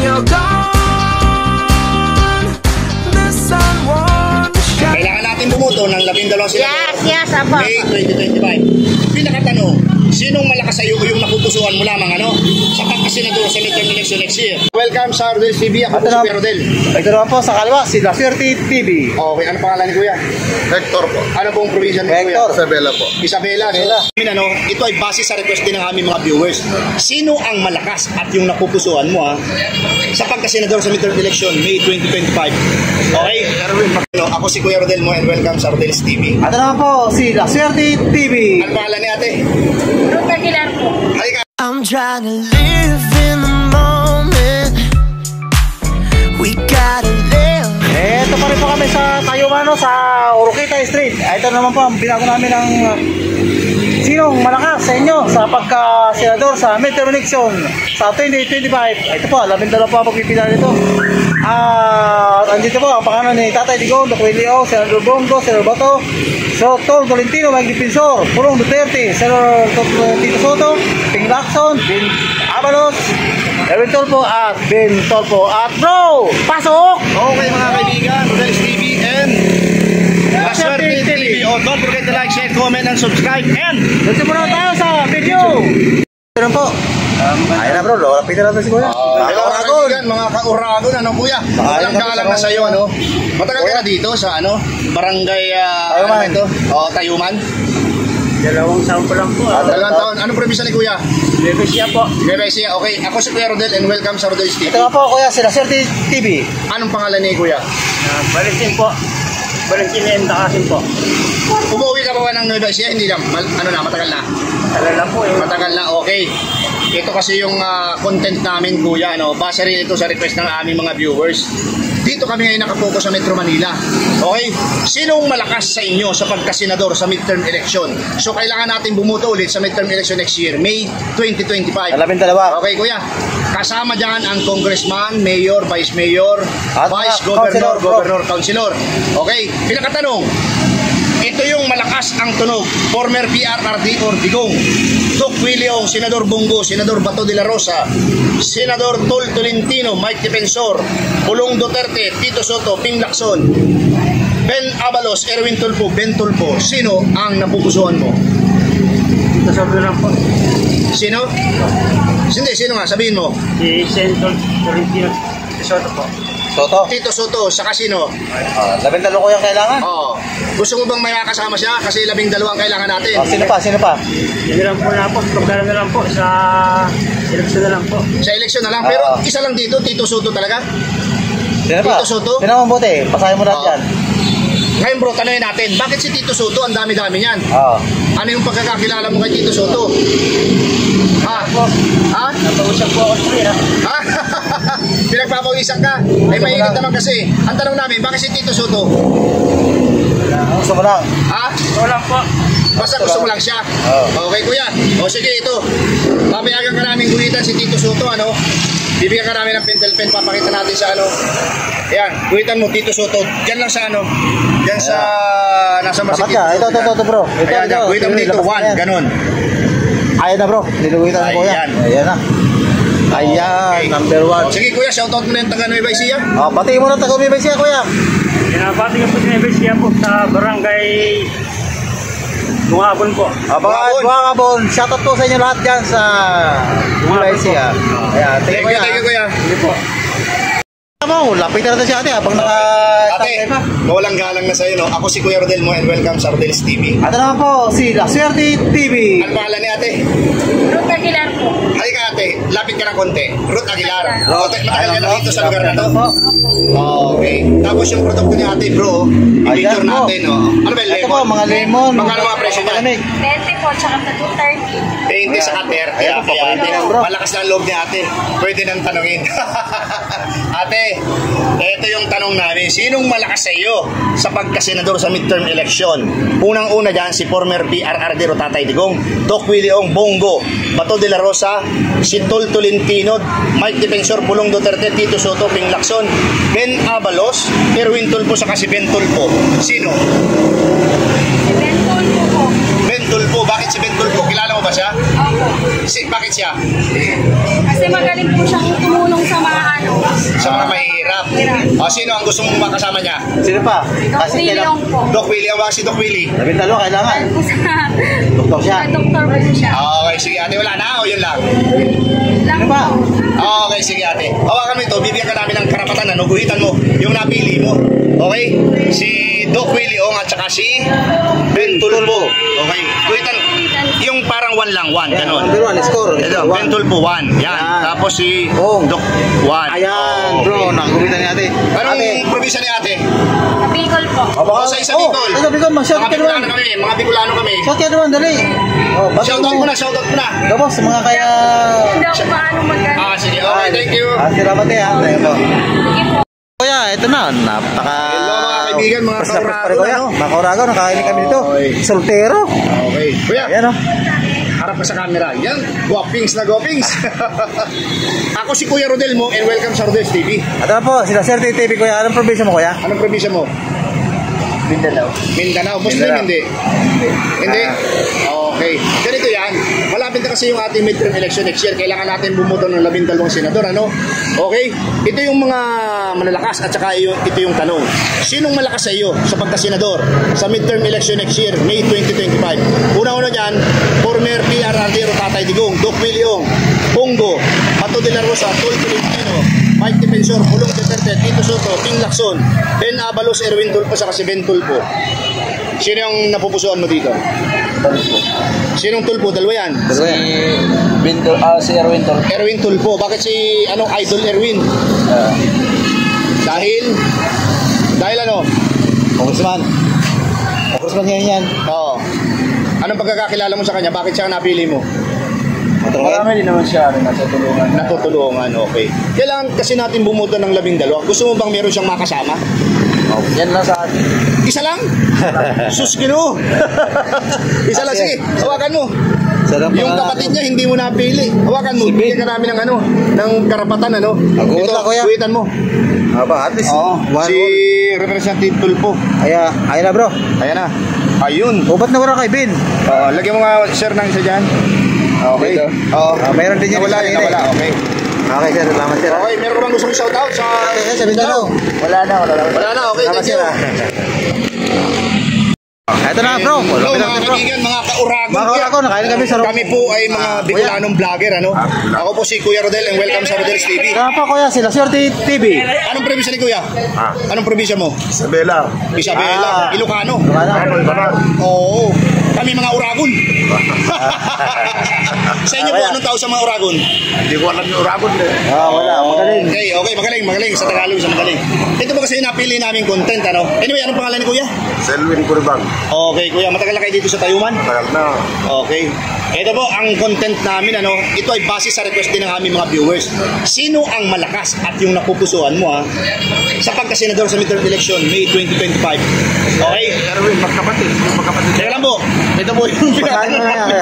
you're gone, the sun won't shine. Kailangan natin bumuto ng 12 sila. Yes, apa. May 2025. Pinakatanong, sinong malakas sa iyo yung napupusuan mo lamang sa pagkasenador sa midterm election next year? Welcome sa Rodel TV. Ako po si Kuya Rodel. Ito naman po sa kaliwa, si La Suerte TV. Okay, ano pangalan ni Kuya? Hector po. Ano pong provision ni Kuya? Hector. Isabela po. Isabela. Ito ay base sa request din ng aming mga viewers. Sino ang malakas at yung napupusuan mo sa pagkasenador sa midterm election May 2025? Okay? Ako si Kuya Rodel mo and welcome sa Rodel's TV. Ito naman po si La Suerte TV. Ano pangalan ni ate? Ruth Aguilar po. I'm trying to live in the moment. We gotta live. Ito pa rin po kami sa Tayumano sa Oroquita Street. Ito naman po ang binago namin ng sinong malakas sa inyo sa pagka-senador sa midterm election sa 2025. Ito po, 12 po ang pagpipila nito. Andito po ang pangalan ni Tatay Digong, Doc Willie, Senador Bongo, Senador Bato, Tol Tolentino, Mike Defensor, Pulong Duterte, Senador Tito Soto, Ping Lacson, Ben Abalos, Erwin Tolpo at Ben Tolpo. At bro, pasok! Okay mga kaibigan, Rodel's TV and La Suerte TV. Don't forget to like, share, comment, and subscribe. And Dito muna tayo sa video. Ito po. Ayun na bro, lapitan natin si Kuya. mga kauragon, ano Kuya? Walang na sa'yo, ano? Matagal ka na dito sa barangay, Tayuman? 2 taon pa lang po. 2 taon. Anong probinsya ni Kuya? Bebesia po. Bebesia, okay. Ako si Kuya Rodel and welcome sa Rodel's TV. Ito nga po Kuya, si La Suerte TV. Anong pangalan ni Kuya? Valentin po. Valentin and Takasin po. Umuwi ka ba ng Bebesia? Hindi na, matagal na? Matagal na po. Matagal na, okay. Ito kasi yung content namin Kuya, base rin ito sa request ng aming mga viewers. Dito kami ngayon nakapokus sa Metro Manila. Okay? Sinong malakas sa inyo sa pagkasenador sa midterm election? So kailangan natin bumuto ulit sa midterm election next year, May 2025. 12. Okay Kuya? Kasama dyan ang congressman, mayor, vice mayor, vice governor, governor, councilor. Okay? Pinakatanong, ito yung malakas ang tunog. Former PRRD or Digong, Doc Willie, Senador Bongo, Senador Bato de la Rosa, Senador Tol Tolentino, Mike Defensor, Pulong Duterte, Tito Soto, Ping Lacson, Ben Abalos, Erwin Tulfo, Ben Tulfo. Sino ang napupusuan mo? Tito Soto lang po. Sino? Hindi, sino nga? Sabihin mo. Si Senador Tolentino. Tito Soto po. Soto? Tito Soto, saka sino? 12 ko yung kailangan? Oo. Gusto mo bang may kasama siya? Kasi 12 ang kailangan natin. Sino pa? Sino pa? Yun lang po na po. Pagdala na lang po sa eleksyon na lang po. Sa eleksyon na lang. Pero isa lang dito, Tito Soto talaga? Sino pa? Tito Soto? Sino ang buti? Pasahin mo natin yan. Ngayon bro, tanongin natin, bakit si Tito Soto ang dami-dami niyan? Oo. Ano yung pagkakakilala mo kay Tito Soto? Ha? Napag-usap po ako sa ha? Pinagpapawisan ka? Ay mainit naman kasi. Ang tanong namin, bakit si Tito Soto? Gusto mo lang? Ha? Gusto mo lang po. Basta gusto mo lang siya. Okay kuya. O sige ito. Papayagan ka namin guhitan si Tito Soto, bibigyan ka namin ng pentel pen, papakita natin sa Ayan, guhitan mo Tito Soto. Diyan lang sa diyan sa nasa masjid. Ito bro. Ito, guhitan mo dito, 1, ganun. Ayan na bro, niluguhitan ko yan. Ayan na. Ayan, okay. Number 1. Sige kuya, shoutout mo na yung taga Nueva Ecija. Batiin mo na taga Nueva Ecija kuya. Pinabati ko po si Nueva Ecija po sa barangay Bungabon po. Bungabon, shoutout po sa inyo lahat dyan sa Nueva Ecija. Ayan, thank you kuya. Sige po. Lapit na natin si ate habang ate, walang galang na sa'yo, Ako si Kuya Rodel mo and welcome sa Rodel's TV. Ito naman po, si La Suerte TV. Ano pangalan ni ate? Ruth Aguilar po. Ay ka ate, lapit ka ng konti. Ruth Aguilar. Matagal ka na dito sa lugar na to? Okay. Tapos yung produkto ni ate bro, i-picture natin. Ano ba yung lemon? Ito po, mga lemon. Magkano mga presyo niyan? 20 po, tsaka 230. 20 sa kater. Malakas na ang loob ni ate. Pwede nang tanungin. Ate, ito yung tanong namin. Sinong malakas sa iyo sa pagkasenador sa midterm election? Unang-una dyan, si former PRRD o Tatay Digong, Doc Willie Bongo, Bato de la Rosa, si Tol Tolentino, Mike Defensor, Pulong Duterte, Tito Soto, Ping Lacson, Ben Abalos, Erwin Tulfo, saka si Ben Tulfo. Sino? Si Ben Tulfo po. Ben Tulfo. Bakit si Ben Tulfo? Kilala mo ba siya? Opo. Bakit siya? Kasi magaling po siyang tumulong sa mga sino ang gusto mong makasama niya? Sino pa? Doc William po. Doc Willie, ang si Doc Willie. 12 kailangan. Po sa... Doktor siya. Doktor po siya. Okay, sige ate, wala na o yun lang? Lang Ano ba? po. Okay, sige ate. Hawakan mo ito, bibigyan ka namin ng karapatan, ano, guhitan mo yung napili mo. Okay? Si Doc Willie Ong at saka si Ben Tulpo. Okay? Guhitan, yung parang 1 lang, 1, ganon. Number 1, score. Ito, Ben Tulpo, 1. Yan. Yan. Tapos si Ong. Doc, 1. Ayan, bro. Nakagubitan ni ate. Anong probinsya ni ate? Bicol po. O, sa isa Bicol. Sa Bicol, mag-shout Mga ka naman. Bicolano kami, mga Bicolano kami. Shout ka naman, dali. Oh, Shoutout mo na, shoutout mo na. Tapos, sa mga kaya... Hindi ako paano mag-ano. Sige, okay, thank you. Salamat eh, ha. Tayo po. Sige po. Kuya, ito na. Napaka... Hello mga kaibigan, mga Basta kaurago, kuya. ano? Mga kaurago, nakakain kami dito. Okay. Soltero. Okay. Kuya, Ayan, oh. harap ka sa camera. Yan, guwapings na guwapings. Ako si Kuya Rodel mo and welcome sa Rodel's TV. At ano po, sila Sir TV, kuya. Anong probinsya mo, kuya? Anong probinsya mo? Mindanao. Mindanao. Muslim Mindanao. hindi? Hindi? Okay. Ganito yan. Malapit na kasi yung ating midterm election next year. Kailangan natin bumuto ng 12 senador. Ano? Okay? Ito yung mga malalakas at saka ito yung tanong. Sinong malakas sa iyo sa pagka-senador sa midterm election next year, May 2025? Una-una dyan, former PRRD Tatay Digong, Doc Willie Ong, Pongo, Pato de la Rosa, Tol Tolentino, Mike Defensor, Pulong Duterte, Tito Soto, Ping Lacson, Ben Abalos, Erwin Tulfo, saka si Ben Tulfo. Sino yung napupusuan mo dito? Sinong Tulfo? Dalawa yan. Si Erwin Tol. Erwin Tulfo. Bakit si anong idol Erwin? Dahil ano? Congressman. Congressman ngayon yan. Oo. Anong pagkakakilala mo sa kanya? Bakit siya ang napili mo? Marami din naman siya nasa tulungan. Natutulungan, okay. Kailangan kasi natin bumuto ng 12. Gusto mo bang meron siyang makasama? Oh, yan lang sa atin. Isa lang? Sus, gino. Isa lang, sige. Hawakan mo. Sarap Yung kapatid niya, hindi mo napili. Hawakan mo. Bigyan ka namin ng ano, ng karapatan, ano. Guhit lang, kuya. Guhitan mo. Aba, at least. Oo. One, Si Representative Tulfo. Ayan na, bro. Ayan na. Ayun. Ubat na wala kay Ben. Lagyan mo nga, sir, ng isa dyan. Okay. Dito. Oo. Mayroon din yan Nawala, isa kanina nawala. Okay. Okay, sir. Salamat, sir. Okay, meron ka bang gustong shoutout sa... Okay, sa Mindanao. Wala na. Wala na, okay, Salamat, thank you. sir. Ito na, bro. Hello, mga kaibigan, mga kauragon. Mga kauragon, nakain kami sa... Kami po ay mga Bicolanong vlogger, ano? Ako po si Kuya Rodel and welcome sa Rodel's TV. Kaya po, kuya, sila Sir TV. Anong probinsya ni Kuya? Anong probinsya mo? Isabela. Isabela, Ilocano. Wala. Oo. Kami mga uragon. Sa inyo po, anong tawag sa mga uragon? Hindi ko alam yung Uragon eh. Wala. Magaling. Okay, magaling. Sa Tagalog, sa magaling. Ito ba kasi napili namin content, ano? Anyway, anong pangalan ni Kuya? Selwyn Curibang. Okay, Kuya, matagal na kayo dito sa Tayuman? Tagal na. Okay. Ito po, ang content namin, ano, ito ay base sa request din ng aming mga viewers. Sino ang malakas at yung napupusuan mo, ha, sa pagkasenador sa midterm election, May 2025? Okay? Erwin, magkapatid. Magkapatid. Teka lang po. Ito po yung pinatanong namin.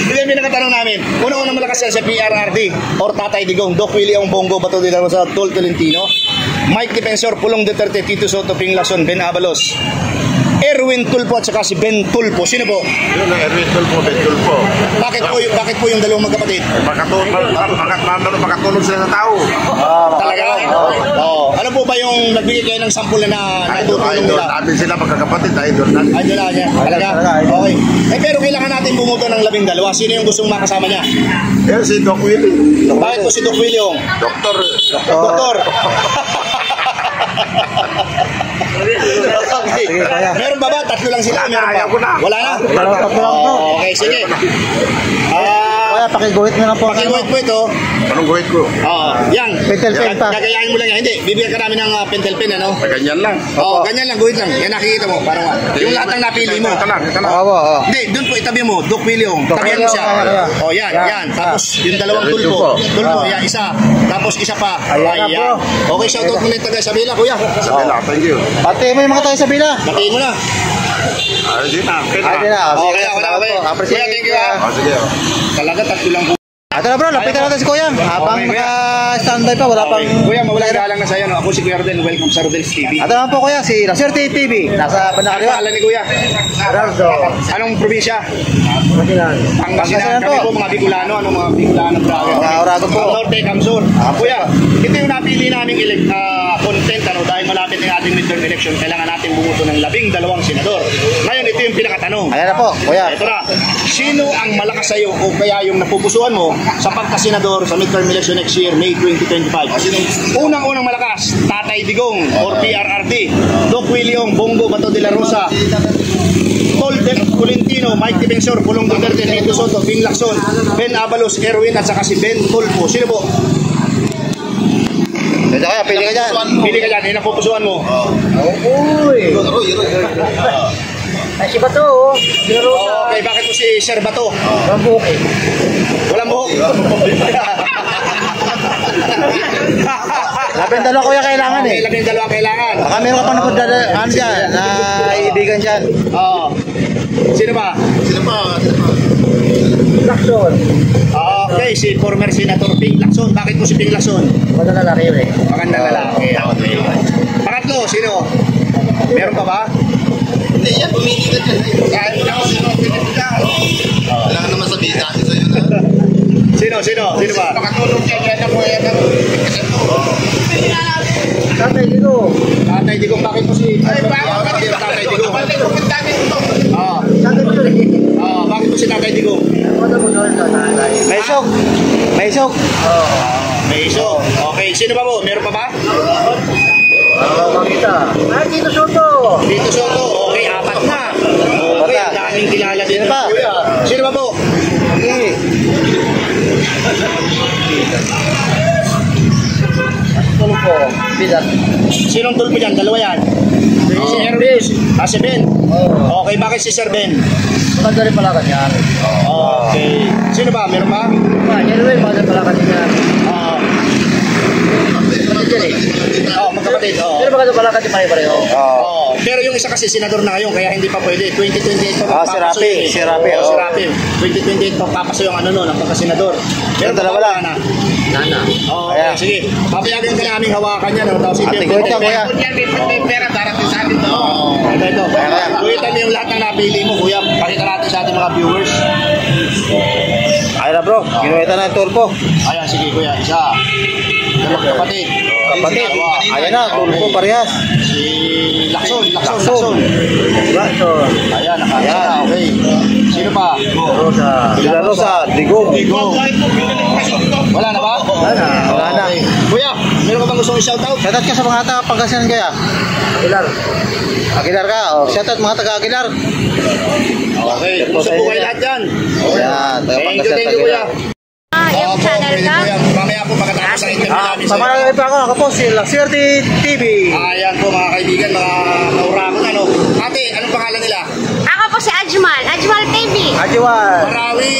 Hindi, may nakatanong namin. Una-una malakas yan sa PRRD or Tatay Digong, Doc Willie Ong, Bongo, Bato de la Rosa, Tol Tolentino, Mike Defensor, Pulong Duterte, Tito Soto, Ping Lacson, Ben Abalos, Erwin Tulfo at saka si Ben Tulfo. Sino po? Yun ang Erwin Tulfo, Ben Tulfo. Bakit po yung dalawang magkapatid? Makatulog sila sa tao. Talaga? Oo. Ano po ba yung nagbigay kayo ng sample na natutulong Idol nila? natin sila magkakapatid. Idol natin. Ay, doon na niya. Talaga? Okay. Pero kailangan natin bumuto ng 12. Sino yung gustong makasama niya? Yan si Doc Willie. Bakit po si Doc Willie Ong? Doktor. Doktor. Okay. Sige, kaya. Meron ba ba? Tatlo lang sila? Meron Ayaw ko ba? na. Wala na? Tatlo lang, bro. Okay, sige. Kuya, pakiguhit mo lang po. Pakiguhit po ito. Anong guhit ko? Yan. Pentel pen pa. Gagayahin mo lang yan. Hindi, bibigyan ka namin ng pentel pen, ano? Ganyan lang. Oo, ganyan lang, guhit lang. Yan nakikita mo, parang yung lahat ng napili mo. Ito lang. Oo. Hindi, doon po itabi mo, Doc Willie Ong. Doc Tabihan mo Willie siya. Ong, kaya. Oh, yan. Tapos yung dalawang Erwin tulpo. Tulfo. Tulpo, yan, isa. Tapos isa pa. Ayan na, bro. Okay, shoutout mo na yung taga Isabela, kuya. Isabela, thank you. Pati mo yung mga tayo sa bila. Batiin mo na. Ayun na. Ayun na. Okay, okay. Kuya, thank you, ha. Sige. Talaga, tatlo lang po. Ito na bro, lapitan natin si Kuya. Habang Okay, Kuya. naka-standby pa, wala pang... Okay. Kuya, mawalang galang na sa'yo. No? Ako si Kuya Rodel. Welcome sa Rodel's TV. Ito naman po Kuya, si Laserte TV. Nasa Ano bandang kaliwa. pangalan ni Kuya? Gerardo. Anong probinsya? Pangasinan. Pangasinan. Pangasinan Kami po. po mga Bicolano. Ano mga Bicolano brother? Mga Orado po. Ang Norte, Camsur. Kuya, ito yung napili naming content. Ano, dahil malapit ang ating midterm election, kailangan natin bumuto ng 12 senador. Ngayon, ito yung pinakatanong. Ayan na po, Kuya. Ito na. Sino ang malakas sa iyo o kaya yung napupusuan mo sa pagkasenador sa midterm election next year, May 2025? Unang-unang malakas, Tatay Digong or PRRD, Doc William, Bongo Bato de la Rosa, Tolden Colentino, Mike Defensor, Pulong Duterte, Tito Soto, Bing Lacson, Ben Abalos, Erwin at saka si Ben Tulfo. Sino po? Ito Kuya, pili ka dyan. Pili ka dyan, yung napupusuan mo. Uy. Ay, si Bato, Okay, bakit po si Sir Bato? Rambuki. Walang buhok. Labing dalawa Kuya kailangan eh. Okay, 12 kailangan. Baka meron ka pa napagdadaan dyan, na ibigan dyan. Oo. Sino ba? Lacson. Okay, si former Senator Ping Lacson. Bakit po si Ping Lacson? Maganda lalaki yun eh. Magandang lalaki. Okay. Pangatlo, sino? Meron pa ba? Hindi, yan, pumili ka dyan. Kahit ako, sino, kailangan naman sabihin natin sa'yo na. Sino ba? Makatulong siya, kaya na po yan. Tatay dito. Tatay Digong, bakit po si... Ay, bakit? Tatay Digong. Bakit? Oo. Tatay dito eh. Oo, bakit po si Tatay Digong? May sok. May sok. May iso. Okay, sino pa po? Meron pa ba? Makita. Ay, Tito Soto. Tito Soto. Okay, 4 na. Okay, ang daming kilala dito. Sino pa? Kuya. Sino pa po? Okay. Tulong po. Bidat. Sinong tulpo dyan? Dalawa yan. Si Erwin. Si Ben. Okay, bakit si Sir Ben? Maganda rin pala kanyan. Okay. Sino ba? Meron ba? Anyway, maganda pala kanyan. Magkapatid. Pero maganda pala kanyan pareho. Pero yung isa kasi senador na ngayon, kaya hindi pa pwede. 2028 pa Si Rapi. Si Rapi. Si Rapi. 2028 pa papaso yung ano nun, ang pagkasenador. Pero Dalawa lang. na. Nana. Okay, Ayan. sige. Papayagan ka naming hawakan yan. Tapos ito Ate, kuya, kuya. May pera, darating sa atin. Ito. Kuya, mo yung lahat ng napili mo, kuya. Pakita natin sa ating mga viewers. Ayun na bro. Ginuwita na yung turbo. Ayan, sige kuya. Isa. Dalawang kapatid. Kapatid. Dalawa. Ayan na. Turbo parehas. Si Lacson. Lacson. Ayan, nakakita na. Okay. Sino pa? Rosa. De la Rosa. Digong. Wala na ba? Wala na. Wala na. Okay. Kuya, meron ka bang gustong i-shoutout? Shoutout ka sa mga taga Pangasinan kaya? Aguilar. Aguilar ka. Shoutout mga taga Aguilar. Okay. Gusto po kayo lahat dyan. Ayan. Taga Thank you, Pangasinan kuya. Yung Opo, channel pwede ka? kuya. Mamaya po pagkatapos ng interview namin sa Pamarami pa ako po si Laserte TV. Ayan po mga kaibigan, mga kaurakot. Ano? Ate, anong pangalan nila? Ako po si Ajmal TV. Ajiwan. Marawi,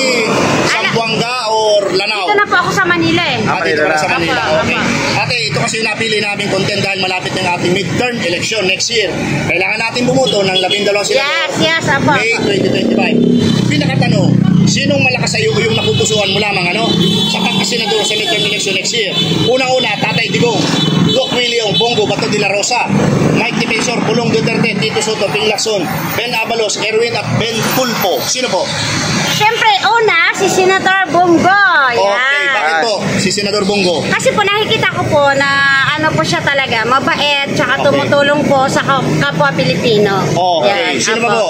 Zamboanga, or Lanao? Dito na po ako sa Manila eh. Dito ka na sa Manila. Apa, Okay. apa. Ate, ito kasi yung napili namin content dahil malapit ng ating midterm election next year. Kailangan natin bumuto ng 12 senador. Yes, apa. May 2025. Pinakatanong, sinong malakas sa iyo yung napupusuan mo lamang ano? Sa pagkasenador sa midterm election next year? Unang-una, Tatay Digong, Doc William, Bongo Bato de la Rosa, Mike Defensor, Pulong Duterte, Tito Soto, Bing Lacson, Ben Abalos, Erwin at Ben Tulfo. Sino po? Siyempre, una, si Senator Bongo. Okay, Yan. bakit po? Si Senador Bongo. Kasi po nakikita ko po na ano po siya talaga, mabait, tsaka tumutulong po sa kapwa Pilipino. Okay, sino ba po?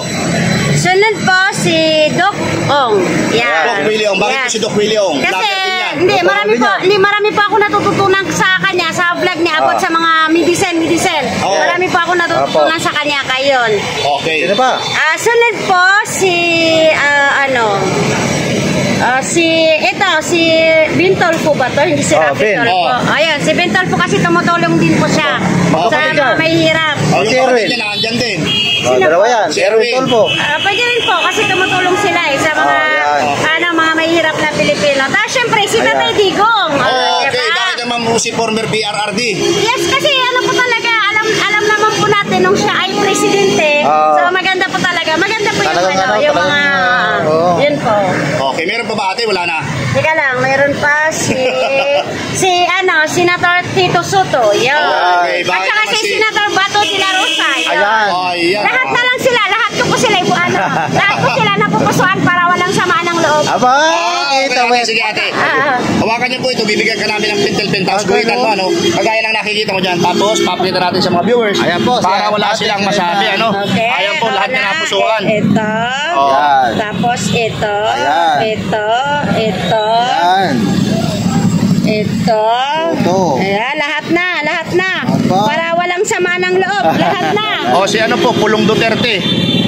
Sunod po si Doc Ong. Yan. Doc William. Bakit Yan. po si Doc William? Kasi, Lagat din yan. marami po ako natututunan sa kanya, sa vlog niya, about sa mga medicine. Oo. Marami po ako natututunan sa kanya, kayon. Okay. Sino ba? Sunod po si, si Bintolfo ba to? Hindi si Rafi Ben. Tolfo. Ayun, si Bintolfo kasi tumutulong din po siya sa mga mahihirap. Oh, Si yung Erwin. kapatid niya nandyan din. Dalawa yan. Si Erwin Tolpo. Pwede rin po kasi tumutulong sila sa mga mga mahihirap na Pilipino. Tapos syempre si Tatay Digong. Okay, Diba? bakit naman mo si former PRRD? Yes, kasi ano po talaga, alam naman po natin nung siya ay presidente. So maganda po talaga. Maganda po yung Talagang ano, ano, yung mga talagang, oo. yun po. Okay, meron pa ba ate? Wala na. Teka lang, mayroon pa Senator Tito Soto. Yun. Okay, At bakit saka naman si si- Senator Bato de la Rosa. Yun. Ayan. Ayan. Lahat na lang sila, lahat ko po sila lahat ko sila napupusuan para walang samaan ng loob. Aba, kita Okay, wet. sige ate. Ah. Hawakan niyo po ito, bibigyan ka namin ng pentel pen. Tapos Okay, guhitan mo, ano? Kagaya ng nakikita mo dyan. Tapos, papakita natin sa mga viewers. Ayan po, Para si wala ate, silang ate, masabi, ate. ano? Okay. Ayan po, lahat na wala. napusuan. Ito. Ayan. Tapos ito. Ayan. Ito. Ito. Ayan. Ito. Ito. Ayan, lahat na. Aba. Para walang sama ng loob. Lahat na. O, si ano po, Pulong Duterte.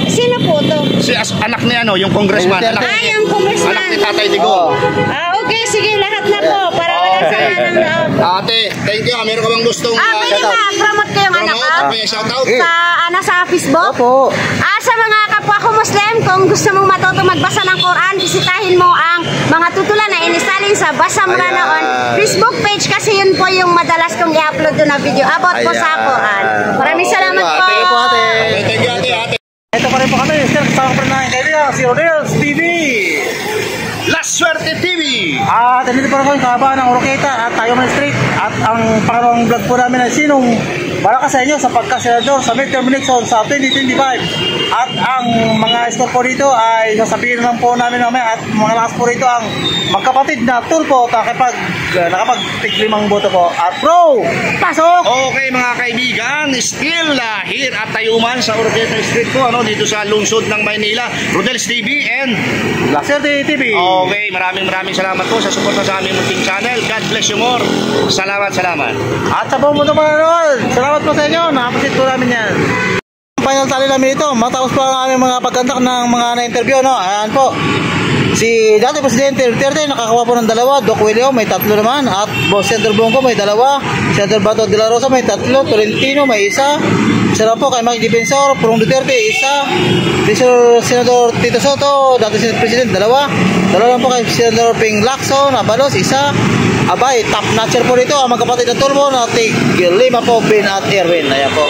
Sino po to? Si anak ni ano, yung congressman. Duterte. Anak, Ay, ang congressman. anak ni Tatay Digong. Okay, sige, lahat na po. Para walang sama ng loob. Ate, thank you. Meron ka bang gustong Pwede ba promote ko yung anak ko? promote? Okay, shout out. Sa Facebook? Opo. Sa mga kapwa ko Muslim, kung gusto mong matuto magbasa ng Quran, bisitahin mo ang mga tutulan na inisalin sa Basa Muranaon Ayan. Facebook page kasi yun po yung madalas kong i-upload doon na video about po sa Ayan. Quran. Maraming salamat po. Thank you po, ate. Okay, thank you ate. Ito pa rin po kami. Still kasama pa rin namin kaibigan, si Rodels TV. La Suerte TV. At nandito pa rin kami kahabaan ng Oroqueta at tayo man street. At ang pangalawang vlog po namin ay sinong malakas sa inyo sa pagkasenador sa midterm election sa 2025. At ang mga score po dito ay sasabihin lang po namin mamaya. At mga lakas po rito ang magkapatid na tulpo nakapag-tig-5 boto po. At bro, pasok! Okay mga kaibigan, still here at Tayuman sa Oroqueta Street po, ano, dito sa lungsod ng Maynila. Rodels TV and La Suerte TV. okay, maraming salamat po sa suporta sa aming munting channel. God bless you more. Salamat. At sa buong mundo manonood, salamat po sa inyo. Nakapasit po namin yan. Final tally namin ito. Matapos po ang aming mga pagkandak ng mga na-interview. No? Ayan po. Si dati Presidente Duterte nakakuha po ng 2. Doc William may 3 naman. At Boss Senator Bongo may 2. Senator Bato de la Rosa may 3. Tolentino may 1. Isa lang po kay Mike Defensor. Pulong Duterte 1. Senator Tito Soto, dati Presidente 2. 2 lang po kay Senator Ping Lacson. Abalos 1. Abay, top notcher po dito ang magkapatid na tulmo na tig 5 po, Ben at Erwin. Ayan po.